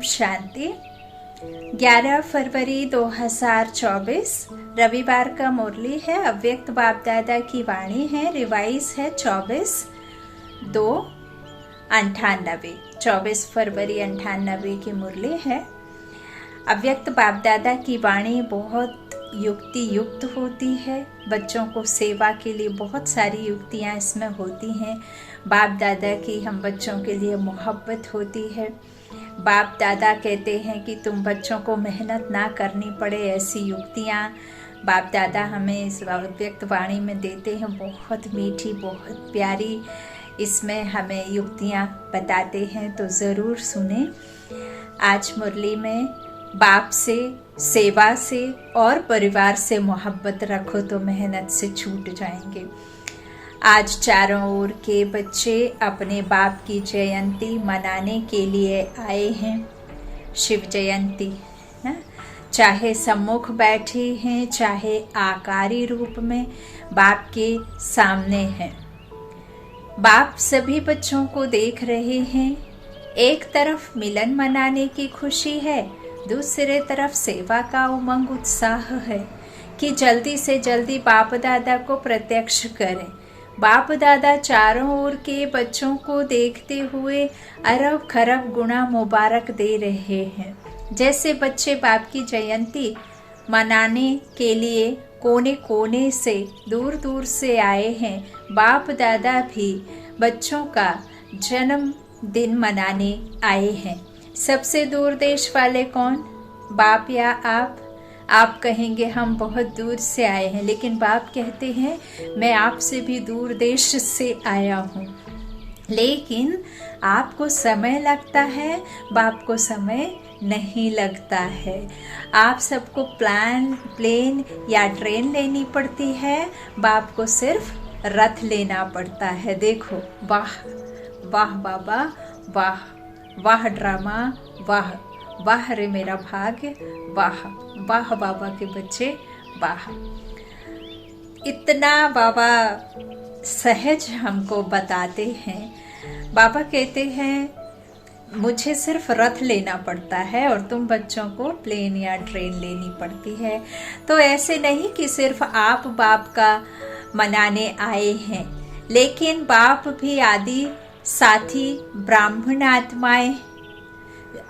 शांति। 11 फरवरी 2024 रविवार का मुरली है। अव्यक्त बाप दादा की वाणी है। रिवाइज है 24/2/98। 24 फरवरी 98 की मुरली है। अव्यक्त बाप दादा की वाणी बहुत युक्ति युक्त होती है। बच्चों को सेवा के लिए बहुत सारी युक्तियाँ इसमें होती हैं। बाप दादा की हम बच्चों के लिए मोहब्बत होती है। बाप दादा कहते हैं कि तुम बच्चों को मेहनत ना करनी पड़े, ऐसी युक्तियाँ बाप दादा हमें इस अव्यक्त वाणी में देते हैं। बहुत मीठी, बहुत प्यारी इसमें हमें युक्तियाँ बताते हैं, तो ज़रूर सुने। आज मुरली में बाप से, सेवा से और परिवार से मोहब्बत रखो तो मेहनत से छूट जाएंगे। आज चारों ओर के बच्चे अपने बाप की जयंती मनाने के लिए आए हैं। शिव जयंती ना, चाहे सम्मुख बैठे हैं, चाहे आकारी रूप में बाप के सामने हैं। बाप सभी बच्चों को देख रहे हैं। एक तरफ मिलन मनाने की खुशी है, दूसरे तरफ सेवा का उमंग उत्साह है कि जल्दी से जल्दी बाप दादा को प्रत्यक्ष करें। बाप दादा चारों ओर के बच्चों को देखते हुए अरब खरब गुना मुबारक दे रहे हैं। जैसे बच्चे बाप की जयंती मनाने के लिए कोने कोने से, दूर दूर से आए हैं, बाप दादा भी बच्चों का जन्मदिन मनाने आए हैं। सबसे दूर देश वाले कौन? बाप या आप? आप कहेंगे हम बहुत दूर से आए हैं, लेकिन बाप कहते हैं मैं आपसे भी दूर देश से आया हूँ। लेकिन आपको समय लगता है, बाप को समय नहीं लगता है। आप सबको प्लेन या ट्रेन लेनी पड़ती है, बाप को सिर्फ रथ लेना पड़ता है। देखो, वाह वाह बाबा, वाह वाह ड्रामा, वाह वाह रे मेरा भाग्य, वाह वाह बाबा के बच्चे, वाह। इतना बाबा सहज हमको बताते हैं। बाबा कहते हैं मुझे सिर्फ रथ लेना पड़ता है और तुम बच्चों को प्लेन या ट्रेन लेनी पड़ती है। तो ऐसे नहीं कि सिर्फ आप बाप का मनाने आए हैं, लेकिन बाप भी आदि साथी ब्राह्मण आत्माएं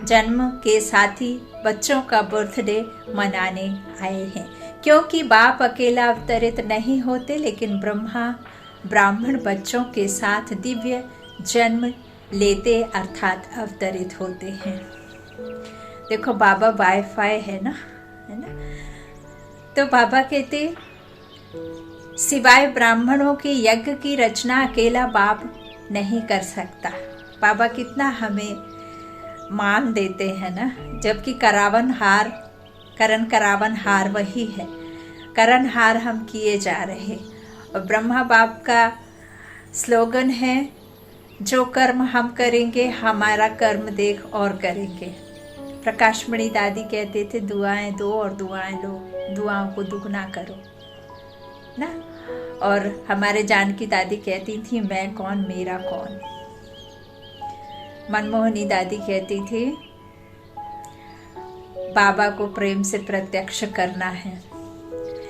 जन्म के साथी बच्चों का बर्थडे मनाने आए हैं। क्योंकि बाप अकेला अवतरित नहीं होते, लेकिन ब्रह्मा ब्राह्मण बच्चों के साथ दिव्य जन्म लेते अर्थात अवतरित होते हैं। देखो बाबा वाईफाई है ना, तो बाबा कहते सिवाय ब्राह्मणों के यज्ञ की रचना अकेला बाप नहीं कर सकता। बाबा कितना हमें मान देते हैं ना, जबकि करण करावनहार वही है। करणहार हम किए जा रहे। और ब्रह्मा बाप का स्लोगन है, जो कर्म हम करेंगे हमारा कर्म देख और करेंगे। प्रकाशमणि दादी कहते थे दुआएं दो और दुआएं लो, दुआओं को दुगना करो ना। और हमारे जानकी दादी कहती थी मैं कौन मेरा कौन। मनमोहनी दादी कहती थी बाबा को प्रेम से प्रत्यक्ष करना है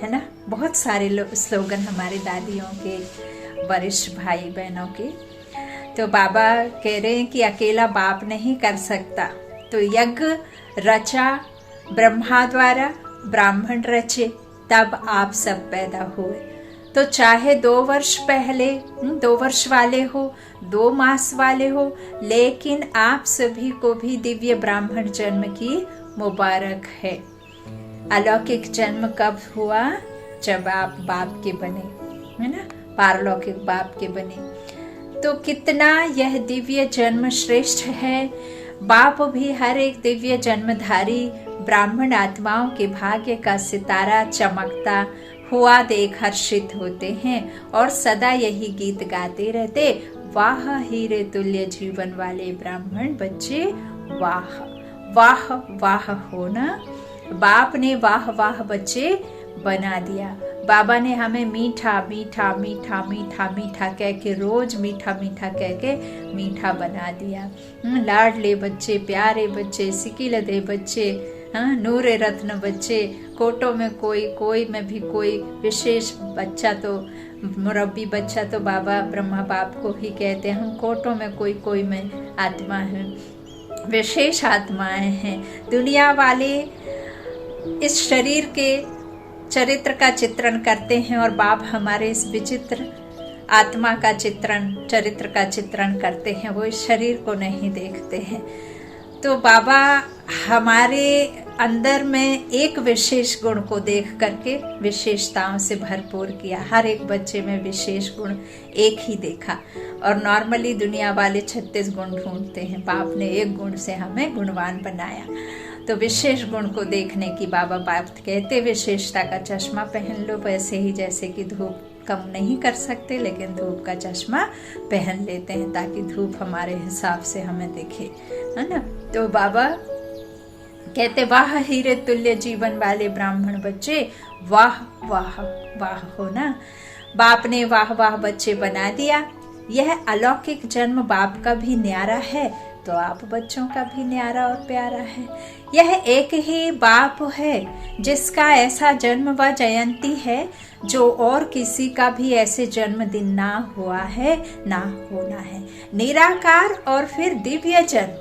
ना। बहुत सारे स्लोगन हमारे दादियों के, वरिष्ठ भाई बहनों के। तो बाबा कह रहे हैं कि अकेला बाप नहीं कर सकता, तो यज्ञ रचा ब्रह्मा द्वारा, ब्राह्मण रचे, तब आप सब पैदा हुए। तो चाहे 2 वर्ष पहले 2 वर्ष वाले हो, 2 मास वाले हो, लेकिन आप सभी को भी दिव्य ब्राह्मण जन्म की मुबारक है। अलौकिक जन्म कब हुआ? जब आप बाप के बने, है ना, पारलौकिक बाप के बने। तो कितना यह दिव्य जन्म श्रेष्ठ है। बाप भी हर एक दिव्य जन्मधारी ब्राह्मण आत्माओं के भाग्य का सितारा चमकता हुआ देख हर्षित होते हैं और सदा यही गीत गाते रहते, वाह हीरे तुल्य जीवन वाले ब्राह्मण बच्चे, वाह वाह वाह हो ना। बाप ने वाह वाह बच्चे बना दिया। बाबा ने हमें मीठा मीठा मीठा मीठा मीठा कह के, रोज मीठा मीठा कह के मीठा बना दिया। लाडले बच्चे, प्यारे बच्चे, सिकिलदे बच्चे, नूरे रत्न बच्चे, कोटों में कोई में भी कोई विशेष बच्चा, तो मुरब्बी बच्चा तो बाबा ब्रह्मा बाप को ही कहते हैं। हम कोटों में कोई में आत्मा है, विशेष आत्माएं हैं। दुनिया वाले इस शरीर के चरित्र का चित्रण करते हैं और बाप हमारे इस विचित्र आत्मा का चरित्र का चित्रण करते हैं, वो इस शरीर को नहीं देखते हैं। तो बाबा हमारे अंदर में एक विशेष गुण को देख करके विशेषताओं से भरपूर किया। हर एक बच्चे में विशेष गुण एक ही देखा, और नॉर्मली दुनिया वाले 36 गुण ढूंढते हैं, बाप ने एक गुण से हमें गुणवान बनाया। तो विशेष गुण को देखने की बाबा बाप कहते, विशेषता का चश्मा पहन लो। वैसे ही जैसे कि धूप कम नहीं कर सकते, लेकिन धूप का चश्मा पहन लेते हैं ताकि धूप हमारे हिसाब से हमें दिखे, है ना। तो बाबा कहते, वाह हीरे तुल्य जीवन वाले ब्राह्मण बच्चे, वाह वाह वाह हो ना। बाप ने वाह वाह बच्चे बना दिया। यह अलौकिक जन्म बाप का भी न्यारा है, तो आप बच्चों का भी न्यारा और प्यारा है। यह एक ही बाप है जिसका ऐसा जन्म व जयंती है जो और किसी का भी ऐसे जन्मदिन ना हुआ है ना होना है। निराकार और फिर दिव्य जन्म,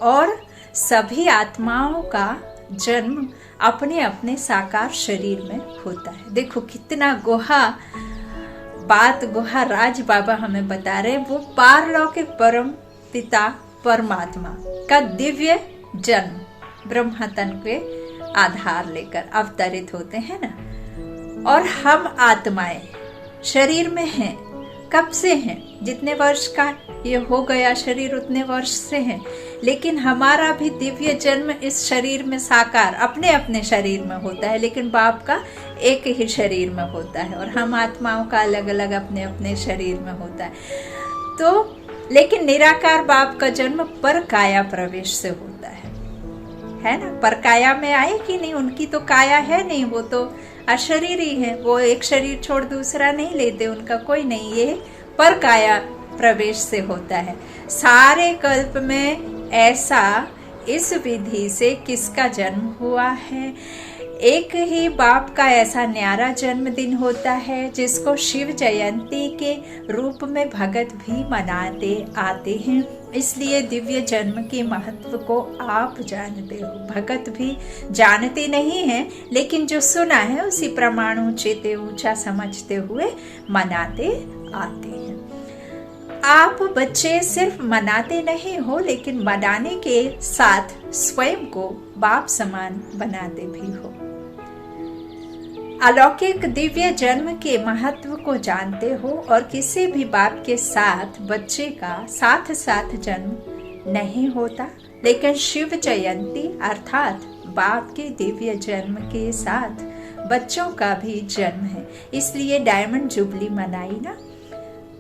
और सभी आत्माओं का जन्म अपने अपने साकार शरीर में होता है। देखो कितना गुहा राज बाबा हमें बता रहे, वो पारलौकिक परम पिता परमात्मा का दिव्य जन्म ब्रह्मा तन के आधार लेकर अवतरित होते हैं ना। और हम आत्माएं शरीर में हैं, कब से हैं? जितने वर्ष का ये हो गया शरीर उतने वर्ष से हैं, लेकिन हमारा भी दिव्य जन्म इस शरीर में साकार अपने अपने शरीर में होता है, लेकिन बाप का एक ही शरीर में होता है, और हम आत्माओं का अलग अलग अपने अपने शरीर में होता है। तो लेकिन निराकार बाप का जन्म पर काया प्रवेश से होता है ना। पर काया में आए कि नहीं, उनकी तो काया है नहीं, वो तो अशरीरी है, वो एक शरीर छोड़ दूसरा नहीं लेते, उनका कोई नहीं, ये पर काया प्रवेश से होता है। सारे कल्प में ऐसा इस विधि से किसका जन्म हुआ है? एक ही बाप का ऐसा न्यारा जन्मदिन होता है जिसको शिव जयंती के रूप में भगत भी मनाते आते हैं। इसलिए दिव्य जन्म के महत्व को आप जानते हो, भगत भी जानते नहीं हैं, लेकिन जो सुना है उसी प्रमाण ऊंचे ऊंचा समझते हुए मनाते आते हैं। आप बच्चे सिर्फ मनाते नहीं हो, लेकिन मनाने के साथ स्वयं को बाप समान बनाते भी हो। अलौकिक दिव्य जन्म के महत्व को जानते हो, और किसी भी बाप के साथ बच्चे का साथ साथ जन्म नहीं होता, लेकिन शिव जयंती अर्थात बाप के दिव्य जन्म के साथ बच्चों का भी जन्म है। इसलिए डायमंड जुबली मनाई ना,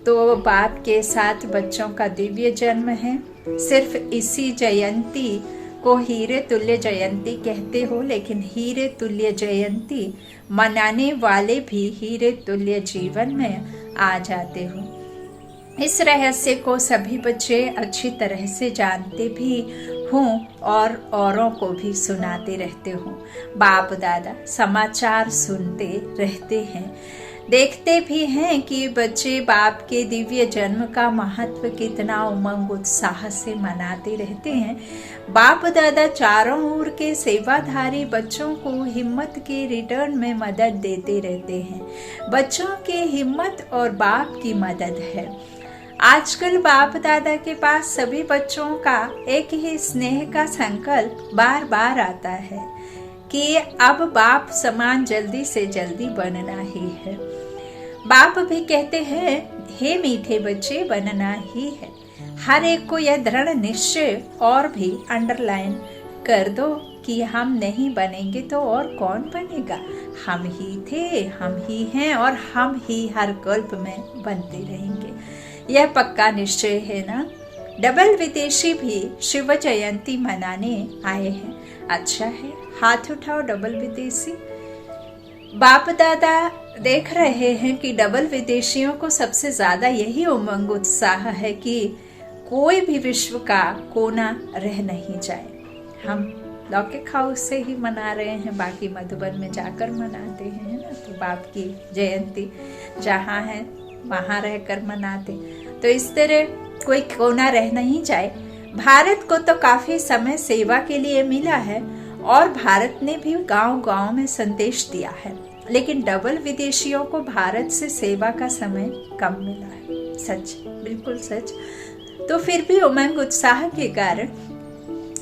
तो बाप के साथ बच्चों का दिव्य जन्म है। सिर्फ इसी जयंती को हीरे तुल्य जयंती कहते हो, लेकिन हीरे तुल्य जयंती मनाने वाले भी हीरे तुल्य जीवन में आ जाते हो। इस रहस्य को सभी बच्चे अच्छी तरह से जानते भी हूँ और औरों को भी सुनाते रहते हो। बाप दादा समाचार सुनते रहते हैं, देखते भी हैं कि बच्चे बाप के दिव्य जन्म का महत्व कितना उमंग उत्साह से मनाते रहते हैं। बाप दादा चारों ओर के सेवाधारी बच्चों को हिम्मत के रिटर्न में मदद देते रहते हैं। बच्चों की हिम्मत और बाप की मदद है। आजकल बाप दादा के पास सभी बच्चों का एक ही स्नेह का संकल्प बार बार आता है कि अब बाप समान जल्दी से जल्दी बनना ही है। बाप भी कहते हैं, हे मीठे बच्चे, बनना ही है। हर एक को यह दृढ़ निश्चय और भी अंडरलाइन कर दो कि हम नहीं बनेंगे तो और कौन बनेगा। हम ही थे, हम ही हैं और हम ही हर कल्प में बनते रहेंगे। यह पक्का निश्चय है ना। डबल विदेशी भी शिव जयंती मनाने आए हैं। अच्छा है, हाथ उठाओ डबल विदेशी। बाप दादा देख रहे हैं कि डबल विदेशियों को सबसे ज्यादा यही उमंग उत्साह है कि कोई भी विश्व का कोना रह नहीं जाए। हम लौकिक हाउस से ही मना रहे हैं, बाकी मधुबन में जाकर मनाते हैं ना, तो बाप की जयंती जहाँ है वहाँ रहकर मनाते। तो इस तरह कोई कोना रह नहीं जाए। भारत को तो काफी समय सेवा के लिए मिला है और भारत ने भी गांव-गांव में संदेश दिया है, लेकिन डबल विदेशियों को भारत से सेवा का समय कम मिला है। सच, बिल्कुल सच। तो फिर भी उमंग उत्साह के कारण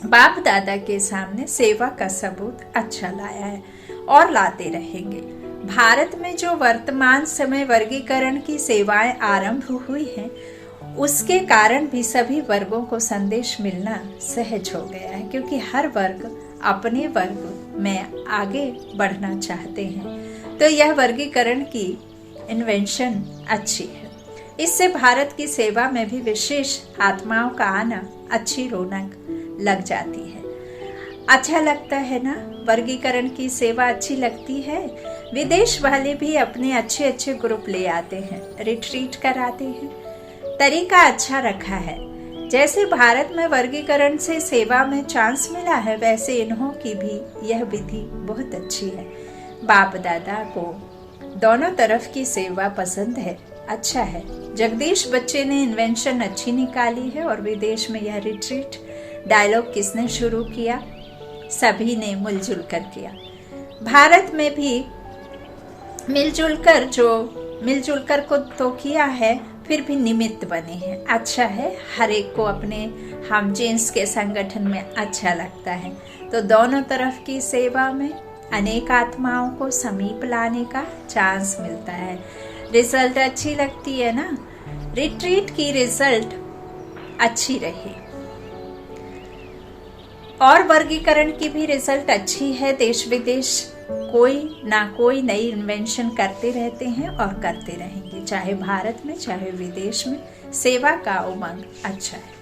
बाप दादा के सामने सेवा का सबूत अच्छा लाया है और लाते रहेंगे। भारत में जो वर्तमान समय वर्गीकरण की सेवाएं आरंभ हुई हैं, उसके कारण भी सभी वर्गों को संदेश मिलना सहज हो गया है, क्योंकि हर वर्ग अपने वर्ग में आगे बढ़ना चाहते हैं। तो यह वर्गीकरण की इन्वेंशन अच्छी है। इससे भारत की सेवा में भी विशेष आत्माओं का आना अच्छी रौनक लग जाती है। अच्छा लगता है ना, वर्गीकरण की सेवा अच्छी लगती है। विदेश वाले भी अपने अच्छे अच्छे ग्रुप ले आते हैं, रिट्रीट कराते हैं। तरीका अच्छा रखा है। जैसे भारत में वर्गीकरण से सेवा में चांस मिला है, वैसे इन्हों की भी यह विधि बहुत अच्छी है। बाप दादा को दोनों तरफ की सेवा पसंद है, अच्छा है। जगदीश बच्चे ने इन्वेंशन अच्छी निकाली है। और विदेश में यह रिट्रीट डायलॉग किसने शुरू किया? सभी ने मिलजुल कर किया। भारत में भी मिलजुल कर को तो किया है, फिर भी निमित्त बने हैं। अच्छा है, हर एक को अपने हम जिन्स के संगठन में अच्छा लगता है। तो दोनों तरफ की सेवा में अनेक आत्माओं को समीप लाने का चांस मिलता है। रिजल्ट अच्छी लगती है ना। रिट्रीट की रिजल्ट अच्छी रही और वर्गीकरण की भी रिजल्ट अच्छी है। देश विदेश कोई ना कोई नई इन्वेंशन करते रहते हैं और करते रहेंगे, चाहे भारत में चाहे विदेश में। सेवा का उमंग अच्छा है।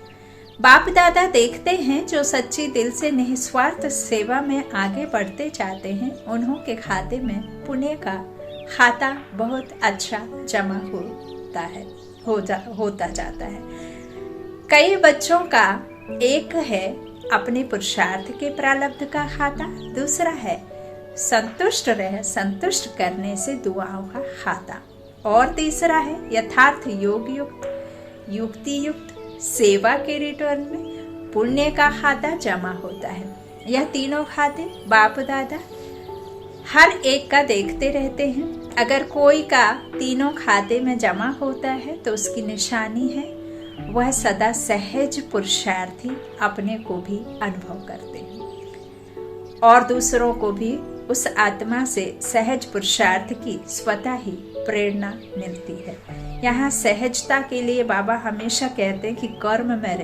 बाप दादा देखते हैं जो सच्ची दिल से निस्वार्थ सेवा में आगे बढ़ते जाते हैं, उन्हों के खाते में पुण्य का खाता बहुत अच्छा जमा होता जाता है। कई बच्चों का एक है अपने पुरुषार्थ के प्रारब्ध का खाता, दूसरा है संतुष्ट करने से दुआओं का खाता, और तीसरा है यथार्थ युक्ति युक्त सेवा के रिटर्न में पुण्य का खाता जमा होता है। यह तीनों खाते बाप दादा हर एक का देखते रहते हैं। अगर कोई का तीनों खाते में जमा होता है तो उसकी निशानी है वह सदा सहज पुरुषार्थी अपने को भी अनुभव करते हैं और दूसरों को भी उस आत्मा से सहज पुरुषार्थ की स्वतः ही प्रेरणा मिलती है। यहाँ सहजता के लिए बाबा हमेशा कहते हैं कि कर्म में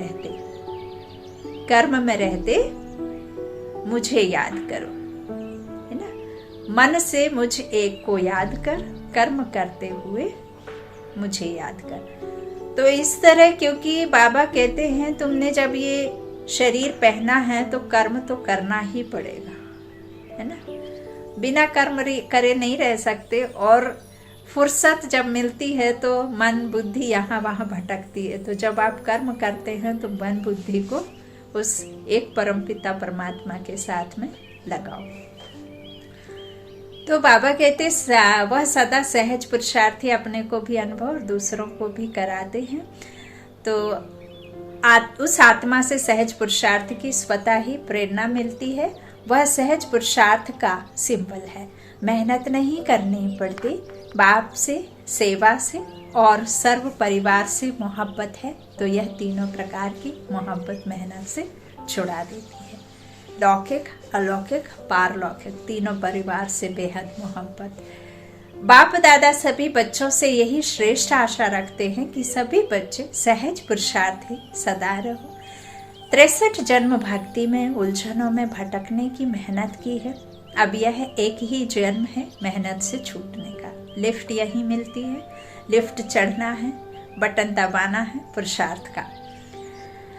रहते मुझे याद करो, है ना। मन से मुझ एक को याद कर, कर्म करते हुए मुझे याद कर। तो इस तरह, क्योंकि बाबा कहते हैं तुमने जब ये शरीर पहना है तो कर्म तो करना ही पड़ेगा, है ना। बिना कर्म करे नहीं रह सकते। और फुर्सत जब मिलती है तो मन बुद्धि यहाँ वहाँ भटकती है। तो जब आप कर्म करते हैं तो मन बुद्धि को उस एक परमपिता परमात्मा के साथ में लगाओ। तो बाबा कहते वह सदा सहज पुरुषार्थी अपने को भी अनुभव और दूसरों को भी कराते हैं। तो उस आत्मा से सहज पुरुषार्थ की स्वतः ही प्रेरणा मिलती है। वह सहज पुरुषार्थ का सिंबल है। मेहनत नहीं करनी पड़ती। बाप से, सेवा से और सर्व परिवार से मोहब्बत है तो यह तीनों प्रकार की मोहब्बत मेहनत से छुड़ा देती है। लौकिक, अलौकिक, पारलौकिक तीनों परिवार से बेहद मोहब्बत। बाप दादा सभी बच्चों से यही श्रेष्ठ आशा रखते हैं कि सभी बच्चे सहज पुरुषार्थी सदा रहो। 63 जन्म भक्ति में उलझनों में भटकने की मेहनत की है। अब यह एक ही जन्म है मेहनत से छूटने का। लिफ्ट यही मिलती है, लिफ्ट चढ़ना है, बटन दबाना है पुरुषार्थ का।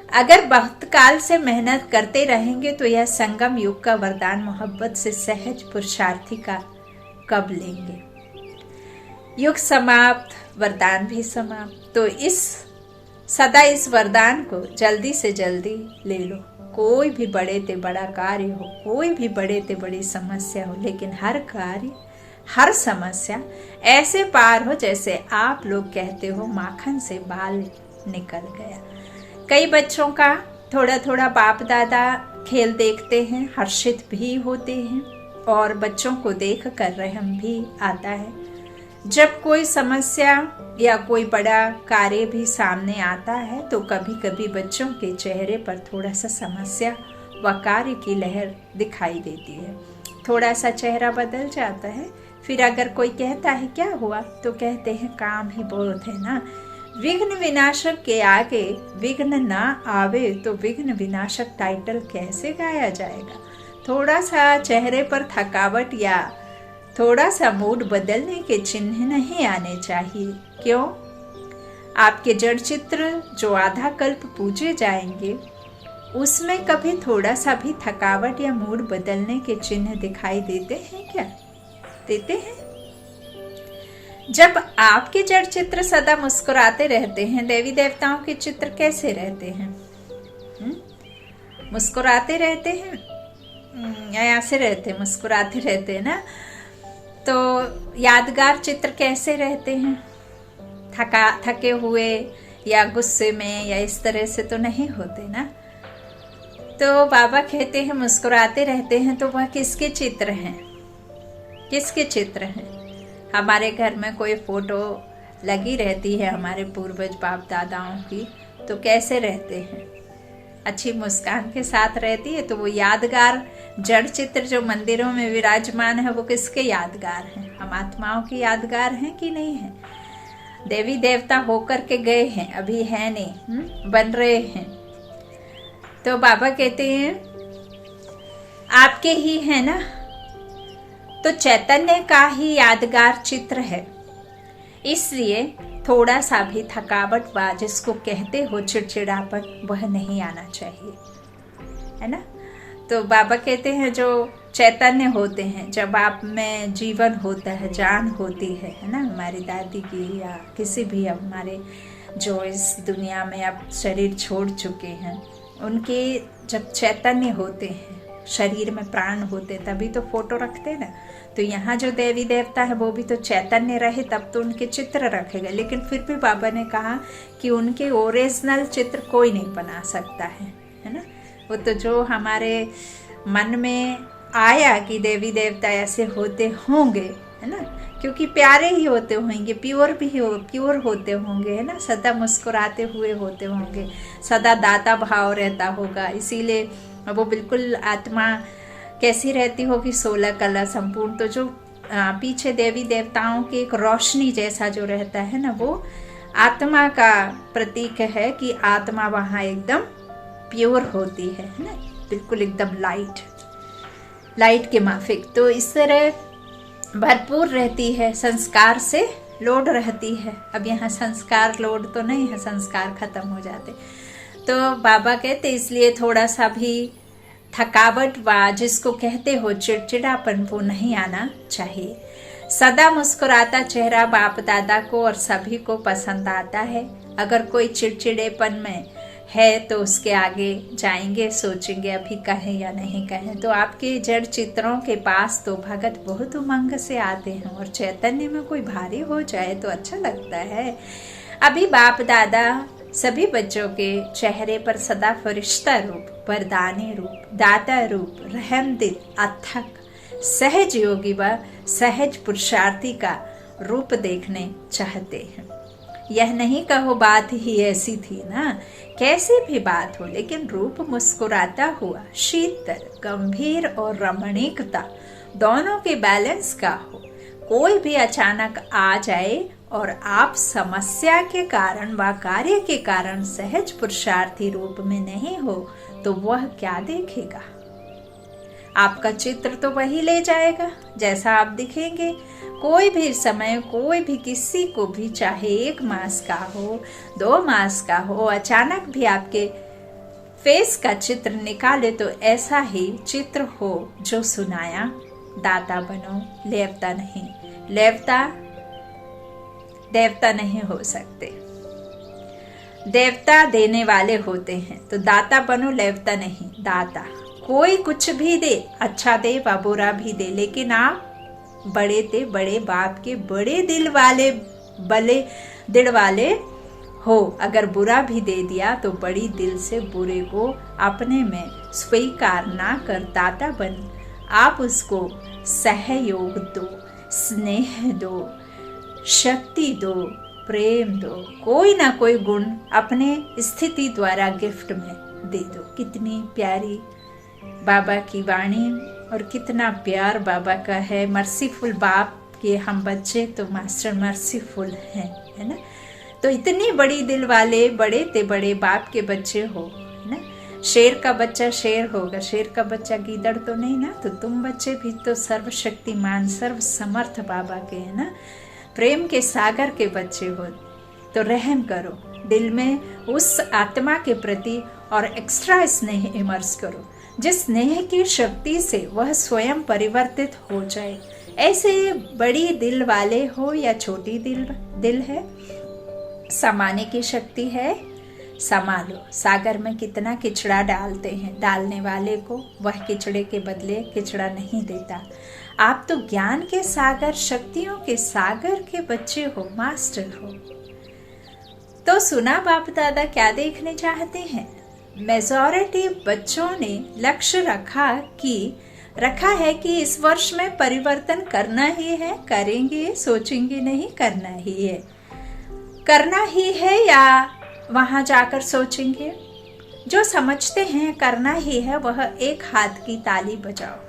अगर बहुत काल से मेहनत करते रहेंगे तो यह संगम युग का वरदान मोहब्बत से सहज पुरुषार्थी का कब लेंगे। युग समाप्त, वरदान भी समाप्त। तो सदा इस वरदान को जल्दी से जल्दी ले लो। कोई भी बड़े ते बड़ा कार्य हो, कोई भी बड़े ते बड़ी समस्या हो, लेकिन हर कार्य, हर समस्या ऐसे पार हो जैसे आप लोग कहते हो माखन से बाल निकल गया। कई बच्चों का थोड़ा थोड़ा बाप दादा खेल देखते हैं, हर्षित भी होते हैं और बच्चों को देख कर रहम भी आता है। जब कोई समस्या या कोई बड़ा कार्य भी सामने आता है तो कभी कभी बच्चों के चेहरे पर थोड़ा सा समस्या व कार्य की लहर दिखाई देती है। थोड़ा सा चेहरा बदल जाता है। फिर अगर कोई कहता है क्या हुआ, तो कहते हैं काम ही बहुत है ना। विघ्न विनाशक के आगे विघ्न ना आवे तो विघ्न विनाशक टाइटल कैसे गाया जाएगा। थोड़ा सा चेहरे पर थकावट या थोड़ा सा मूड बदलने के चिन्ह नहीं आने चाहिए। क्यों? आपके जड़ चित्र जो आधा कल्प पूजे जाएंगे उसमें कभी थोड़ा सा भी थकावट या मूड बदलने के चिन्ह दिखाई देते हैं क्या? देते हैं? जब आपके जड़ चित्र सदा मुस्कुराते रहते हैं, देवी देवताओं के चित्र कैसे रहते हैं? मुस्कुराते रहते हैं या ऐसे रहते हैं? मुस्कुराते रहते हैं ना। तो यादगार चित्र कैसे रहते हैं? थके हुए या गुस्से में या इस तरह से तो नहीं होते ना। तो बाबा कहते हैं मुस्कुराते रहते हैं, तो वह किसके चित्र हैं? किसके चित्र हैं? हमारे घर में कोई फोटो लगी रहती है हमारे पूर्वज बाप दादाओं की, तो कैसे रहते हैं? अच्छी मुस्कान के साथ रहती है। तो वो यादगार जड़ चित्र जो मंदिरों में विराजमान है वो किसके यादगार हैं? हम आत्माओं की यादगार हैं कि नहीं है? देवी देवता होकर के गए हैं, अभी है नहीं, बन रहे हैं। तो बाबा कहते हैं आपके ही है ना, तो चैतन्य का ही यादगार चित्र है। इसलिए थोड़ा सा भी थकावट व जिसको कहते हो चिड़चिड़ापन, वह नहीं आना चाहिए, है ना। तो बाबा कहते हैं जो चैतन्य होते हैं, जब आप में जीवन होता है, जान होती है ना। हमारी दादी की या किसी भी हमारे जो इस दुनिया में अब शरीर छोड़ चुके हैं, उनके जब चैतन्य होते हैं, शरीर में प्राण होते, तभी तो फोटो रखते ना। तो यहाँ जो देवी देवता है वो भी तो चैतन्य रहे तब तो उनके चित्र रखेगा। लेकिन फिर भी बाबा ने कहा कि उनके ओरिजिनल चित्र कोई नहीं बना सकता है ना। वो तो जो हमारे मन में आया कि देवी देवता ऐसे होते होंगे, है ना, क्योंकि प्यारे ही होते होंगे, प्योर होते होंगे, है ना, सदा मुस्कुराते हुए होते होंगे, सदा दाता भाव रहता होगा। इसीलिए वो बिल्कुल आत्मा कैसी रहती होगी, 16 कला संपूर्ण। तो जो पीछे देवी देवताओं की एक रोशनी जैसा जो रहता है ना, वो आत्मा का प्रतीक है कि आत्मा वहाँ एकदम प्योर होती है ना, बिल्कुल एकदम लाइट के माफिक। तो इस तरह भरपूर रहती है, संस्कार से लोड रहती है। अब यहाँ संस्कार लोड तो नहीं है, संस्कार खत्म हो जाते। तो बाबा कहते इसलिए थोड़ा सा भी थकावट व जिसको कहते हो चिड़चिड़ापन वो नहीं आना चाहिए। सदा मुस्कुराता चेहरा बाप दादा को और सभी को पसंद आता है। अगर कोई चिड़चिड़ेपन में है तो उसके आगे जाएंगे, सोचेंगे अभी कहें या नहीं कहें। तो आपके जड़ चित्रों के पास तो भगत बहुत उमंग से आते हैं, और चैतन्य में कोई भारी हो जाए तो अच्छा लगता है। अभी बाप दादा सभी बच्चों के चेहरे पर सदा फरिश्ता रूप, वरदानी रूप, दाता रूप, रहमदिल, अथक, सहज योगी व सहज पुरुषार्थी का रूप देखने चाहते हैं। यह नहीं कहो बात ही ऐसी थी ना, कैसी भी बात हो, लेकिन रूप मुस्कुराता हुआ, शीतल, गंभीर और रमणीकता दोनों के बैलेंस का हो। कोई भी अचानक आ जाए और आप समस्या के कारण व कार्य के कारण सहज पुरुषार्थी रूप में नहीं हो तो वह क्या देखेगा? आपका चित्र तो वही ले जाएगा जैसा आप दिखेंगे। कोई भी समय, कोई भी किसी को भी, चाहे 1 मास का हो, 2 मास का हो, अचानक भी आपके फेस का चित्र निकाले तो ऐसा ही चित्र हो जो सुनाया, दाता बनो, लेवता नहीं। लेवता देवता नहीं हो सकते। देवता देने वाले होते हैं, तो दाता बनो, लेवता नहीं, दाता। कोई कुछ भी दे, अच्छा दे व बुरा भी दे, लेकिन आप बड़े ते बड़े बाप के बड़े दिल वाले हो। अगर बुरा भी दे दिया तो बड़ी दिल से बुरे को अपने में स्वीकार ना कर दाता बन आप उसको सहयोग दो, स्नेह दो, शक्ति दो, प्रेम दो, कोई ना कोई गुण अपने स्थिति द्वारा गिफ्ट में दे दो। कितनी प्यारी बाबा की वाणी और कितना प्यार बाबा का है। मर्सीफुल बाप के हम बच्चे तो मास्टर मर्सीफुल हैं, है ना। तो इतनी बड़ी दिल वाले बड़े ते बड़े बाप के बच्चे हो, है ना। शेर का बच्चा शेर होगा, शेर का बच्चा गीदड़ तो नहीं ना। तो तुम बच्चे भी तो सर्वशक्तिमान सर्व समर्थ बाबा के, है ना, प्रेम के सागर के बच्चे हो। तो रहम करो, दिल में उस आत्मा के प्रति और एक्स्ट्रा स्नेह इमर्स करो, जिस स्नेह की शक्ति से वह स्वयं परिवर्तित हो जाए। ऐसे बड़ी दिल वाले हो या छोटी दिल है, समाने की शक्ति है, संभालो। सागर में कितना किचड़ा डालते हैं, डालने वाले को वह किचड़े के बदले किचड़ा नहीं देता। आप तो ज्ञान के सागर, शक्तियों के सागर के बच्चे हो, मास्टर हो। तो सुना बाप दादा क्या देखने चाहते हैं। मेजॉरिटी बच्चों ने लक्ष्य रखा है कि इस वर्ष में परिवर्तन करना ही है, करेंगे, सोचेंगे नहीं, करना ही है। करना ही है या वहां जाकर सोचेंगे। जो समझते हैं करना ही है वह एक हाथ की ताली बजाओ,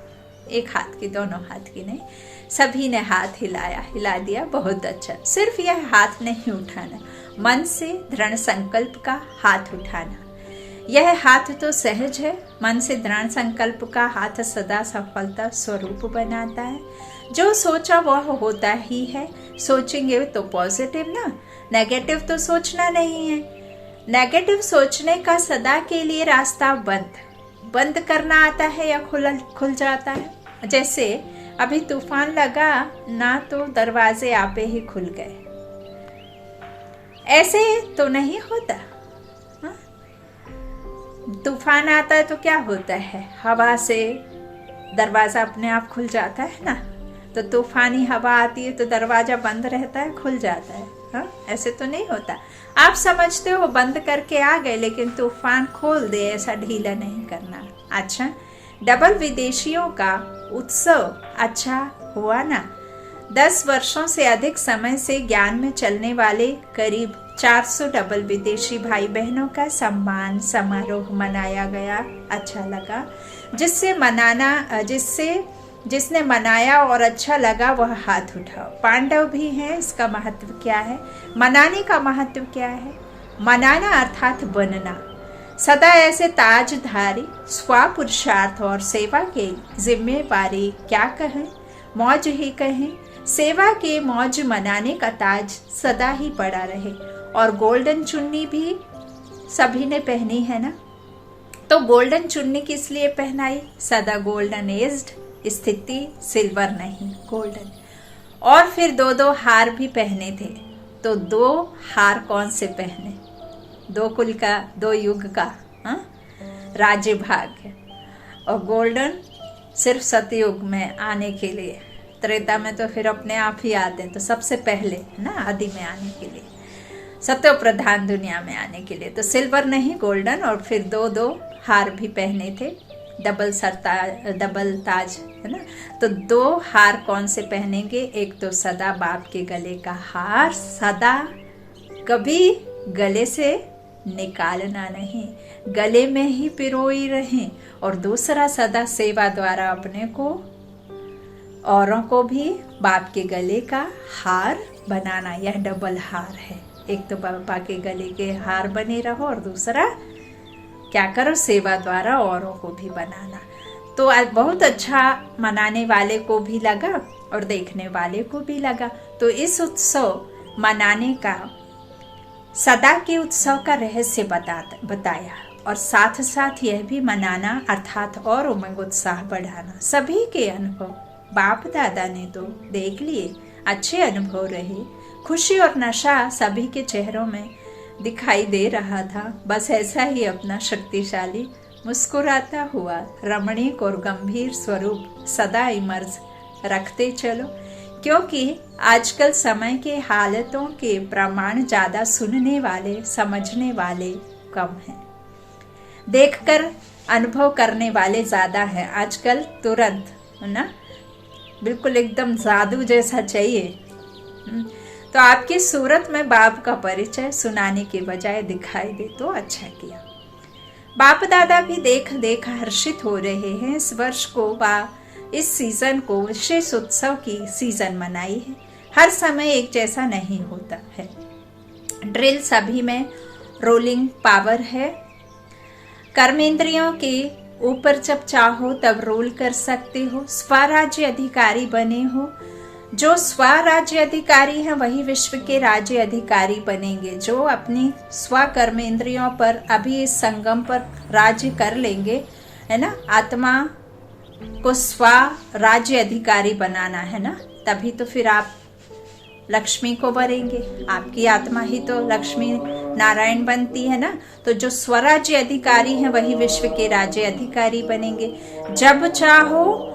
एक हाथ की, दोनों हाथ की नहीं। सभी ने हाथ हिला दिया, बहुत अच्छा। सिर्फ यह हाथ नहीं उठाना, मन से दृढ़ संकल्प का हाथ उठाना। यह हाथ तो सहज है, मन से दृढ़ संकल्प का हाथ सदा सफलता स्वरूप बनाता है। जो सोचा वह होता ही है। सोचेंगे तो पॉजिटिव ना, नेगेटिव तो सोचना नहीं है। नेगेटिव सोचने का सदा के लिए रास्ता बंद करना आता है या खुल जाता है। जैसे अभी तूफान लगा ना, तो दरवाजे आपे ही खुल गए, ऐसे तो नहीं होता। तूफान आता है तो क्या होता है, हवा से दरवाजा अपने आप खुल जाता है ना। तो तूफानी हवा आती है तो दरवाजा बंद रहता है, खुल जाता है। हाँ, ऐसे तो नहीं होता। आप समझते हो बंद करके आ गए, लेकिन तूफान खोल दे, ऐसा ढीला नहीं करना। अच्छा, डबल विदेशियों का उत्सव अच्छा हुआ ना। 10 वर्षों से अधिक समय से ज्ञान में चलने वाले करीब 400 डबल विदेशी भाई बहनों का सम्मान समारोह मनाया गया। अच्छा लगा। जिसने मनाया और अच्छा लगा वह हाथ उठाओ। पांडव भी हैं। इसका महत्व क्या है, मनाने का महत्व क्या है। मनाना अर्थात बनना। सदा ऐसे ताजधारी स्वपुरुषार्थ और सेवा के जिम्मेवारी क्या कहें, मौज ही कहें। सेवा के मौज मनाने का ताज सदा ही पड़ा रहे। और गोल्डन चुन्नी भी सभी ने पहनी है ना। तो गोल्डन चुन्नी किस लिए पहनाई, सदा गोल्डन एज्ड स्थिति, सिल्वर नहीं, गोल्डन। और फिर 2 हार भी पहने थे। तो 2 हार कौन से पहने, 2 कुल का, 2 युग का, राज्य भाग्य। और गोल्डन सिर्फ सतयुग में आने के लिए, त्रेता में तो फिर अपने आप ही आते हैं। तो सबसे पहले है ना, आदि में आने के लिए, सत्य प्रधान दुनिया में आने के लिए। तो सिल्वर नहीं, गोल्डन। और फिर 2 हार भी पहने थे, डबल ताज, है ना। तो 2 हार कौन से पहनेंगे, एक तो सदा बाप के गले का हार, सदा कभी गले से निकालना नहीं, गले में ही पिरोई रहें। और दूसरा सदा सेवा द्वारा अपने को औरों को भी बाप के गले का हार बनाना। यह डबल हार है। एक तो बाबा के गले के हार बने रहो और दूसरा क्या करो, सेवा द्वारा औरों को भी बनाना। तो आज बहुत अच्छा मनाने वाले को भी लगा और देखने वाले को भी लगा। तो इस उत्सव मनाने का, सदा के उत्सव का रहस्य बताया। और साथ साथ यह भी मनाना अर्थात और उमंग उत्साह बढ़ाना। सभी के अनुभव बाप दादा ने तो देख लिए, अच्छे अनुभव रहे। खुशी और नशा सभी के चेहरों में दिखाई दे रहा था। बस ऐसा ही अपना शक्तिशाली मुस्कुराता हुआ रमणीक और गंभीर स्वरूप सदा इमर्ज रखते चलो, क्योंकि आजकल समय के हालतों के प्रमाण ज्यादा सुनने वाले समझने वाले कम हैं, देखकर अनुभव करने वाले ज्यादा हैं। आजकल तुरंत ना बिल्कुल एकदम जादू जैसा चाहिए। तो आपकी सूरत में बाप का परिचय सुनाने के बजाय दिखाई दे तो अच्छा किया। बाप दादा भी देख देख हर्षित हो रहे हैं। इस वर्ष को इस सीजन को विशेष उत्सव की सीजन मनाई है। हर समय एक जैसा नहीं होता है। ड्रिल सभी में रोलिंग पावर है। कर्मेंद्रियों के ऊपर जब चाहो तब रोल कर सकते हो। स्वराज्य अधिकारी बने हो। जो स्वराज्य अधिकारी हैं वही विश्व के राज्य अधिकारी बनेंगे। जो अपनी स्वकर्मेंद्रियों पर अभी इस संगम पर राज्य कर लेंगे, है ना, आत्मा को स्वराज्य अधिकारी बनाना है ना, तभी तो फिर आप लक्ष्मी को भरेंगे। आपकी आत्मा ही तो लक्ष्मी नारायण बनती है ना। तो जो स्वराज्य अधिकारी हैं वही विश्व के राज्य अधिकारी बनेंगे। जब चाहो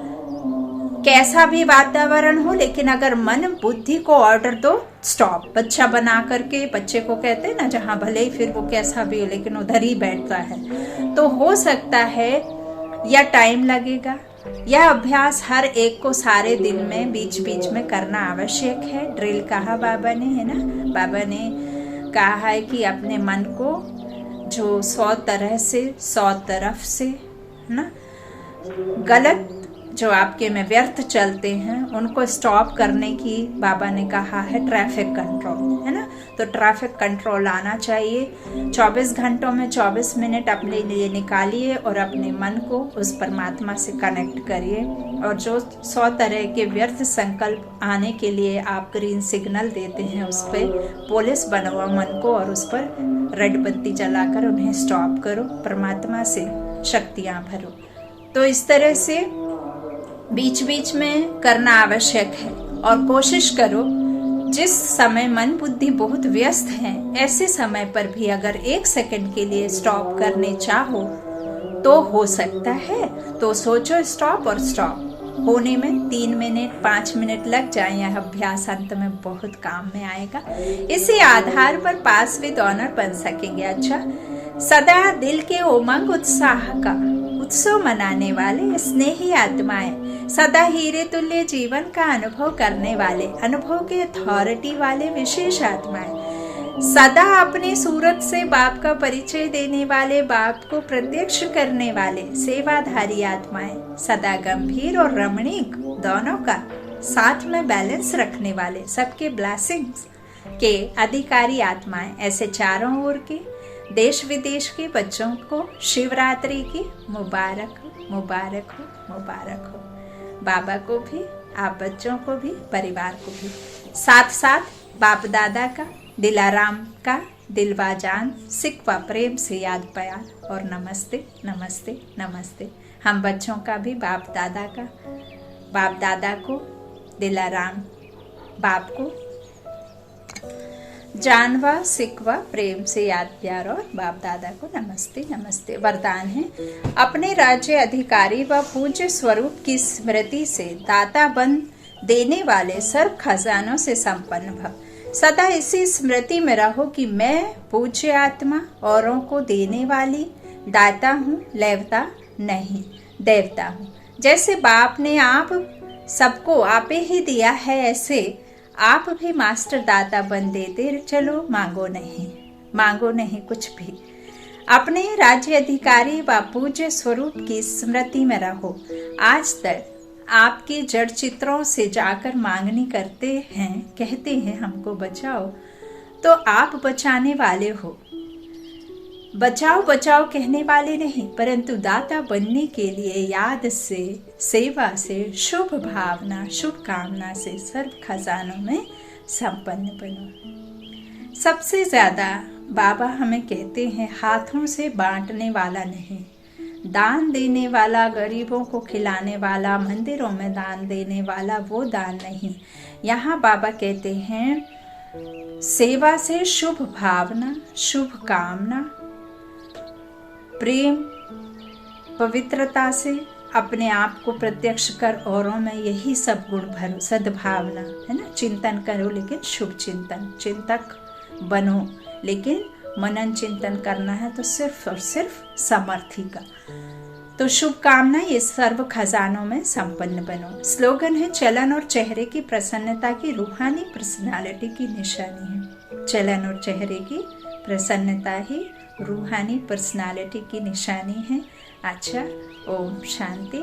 कैसा भी वातावरण हो, लेकिन अगर मन बुद्धि को ऑर्डर दो स्टॉप, बच्चा बना करके, बच्चे को कहते हैं ना, जहां भले ही फिर वो कैसा भी हो लेकिन उधर ही बैठता है, तो हो सकता है या टाइम लगेगा। यह अभ्यास हर एक को सारे दिन में बीच बीच में करना आवश्यक है। ड्रिल कहा बाबा ने, है ना, बाबा ने कहा है कि अपने मन को जो 100 तरह से 100 तरफ से ना गलत जो आपके में व्यर्थ चलते हैं उनको स्टॉप करने की बाबा ने कहा है ट्रैफिक कंट्रोल, है ना। तो ट्रैफिक कंट्रोल आना चाहिए। 24 घंटों में 24 मिनट अपने लिए निकालिए और अपने मन को उस परमात्मा से कनेक्ट करिए। और जो 100 तरह के व्यर्थ संकल्प आने के लिए आप ग्रीन सिग्नल देते हैं, उस पर पुलिस बनवा मन को और उस पर रेड बत्ती जलाकर उन्हें स्टॉप करो, परमात्मा से शक्तियाँ भरो। तो इस तरह से बीच बीच में करना आवश्यक है। और कोशिश करो जिस समय मन बुद्धि बहुत व्यस्त है, ऐसे समय पर भी अगर 1 सेकंड के लिए स्टॉप करने चाहो तो हो सकता है। तो सोचो स्टॉप, और स्टॉप होने में 3 मिनट 5 मिनट लग जाए। यह अभ्यास अंत में बहुत काम में आएगा। इसी आधार पर पास विद ऑनर बन सकेंगे। अच्छा, सदा दिल के उमंग उत्साह का उत्सव मनाने वाले स्नेही आत्माएं, सदा हीरे तुल्य जीवन का अनुभव करने वाले, अनुभव के अथॉरिटी वाले विशेष आत्माएं, सदा अपनी सूरत से बाप का परिचय देने वाले, बाप को प्रत्यक्ष करने वाले सेवाधारी आत्माएं, सदा गंभीर और रमणीक दोनों का साथ में बैलेंस रखने वाले, सबके ब्लेसिंग्स के अधिकारी आत्माएं, ऐसे चारों ओर के देश विदेश के बच्चों को शिवरात्रि की मुबारक हो, मुबारक हो, मुबारक हो। बाबा को भी, आप बच्चों को भी, परिवार को भी, साथ साथ बाप दादा का, दिलाराम का दिलवा जान सिकवा प्रेम से याद प्यार और नमस्ते नमस्ते नमस्ते। हम बच्चों का भी बाप दादा को, दिलाराम बाप को जानवा सिकवा प्रेम से याद प्यार और बाप दादा को नमस्ते नमस्ते। वरदान है, अपने राज्य अधिकारी व पूज्य स्वरूप की स्मृति से दाता बन देने वाले सर्व खजानों से संपन्न भव। सदा इसी स्मृति में रहो कि मैं पूज्य आत्मा, औरों को देने वाली, दाता हूँ, लेवता नहीं, देवता हूँ। जैसे बाप ने आप सबको आपे ही दिया है, ऐसे आप भी मास्टर दाता बन देते चलो। मांगो नहीं कुछ भी। अपने राज्य अधिकारी व पूज्य स्वरूप की स्मृति में रहो। आज तक आपके जड़ चित्रों से जाकर मांगनी करते हैं, कहते हैं हमको बचाओ, तो आप बचाने वाले हो। बचाओ बचाओ कहने वाले नहीं, परंतु दाता बनने के लिए याद से, सेवा से, शुभ भावना, शुभ कामना से सर्व खजानों में संपन्न बनो। सबसे ज्यादा बाबा हमें कहते हैं, हाथों से बांटने वाला नहीं, दान देने वाला, गरीबों को खिलाने वाला, मंदिरों में दान देने वाला, वो दान नहीं। यहाँ बाबा कहते हैं सेवा से शुभ भावना, शुभ कामना, प्रेम, पवित्रता से अपने आप को प्रत्यक्ष कर औरों में यही सब गुण भरो, सद्भावना है ना। चिंतन करो लेकिन शुभ चिंतन, चिंतक बनो लेकिन मनन चिंतन करना है तो सिर्फ और सिर्फ समर्थी का। तो शुभकामना, ये सर्व खजानों में संपन्न बनो। स्लोगन है चलन और चेहरे की प्रसन्नता की रूहानी पर्सनालिटी की निशानी है। चलन और चेहरे की प्रसन्नता ही रूहानी पर्सनालिटी की निशानी है। अच्छा, ओम शांति।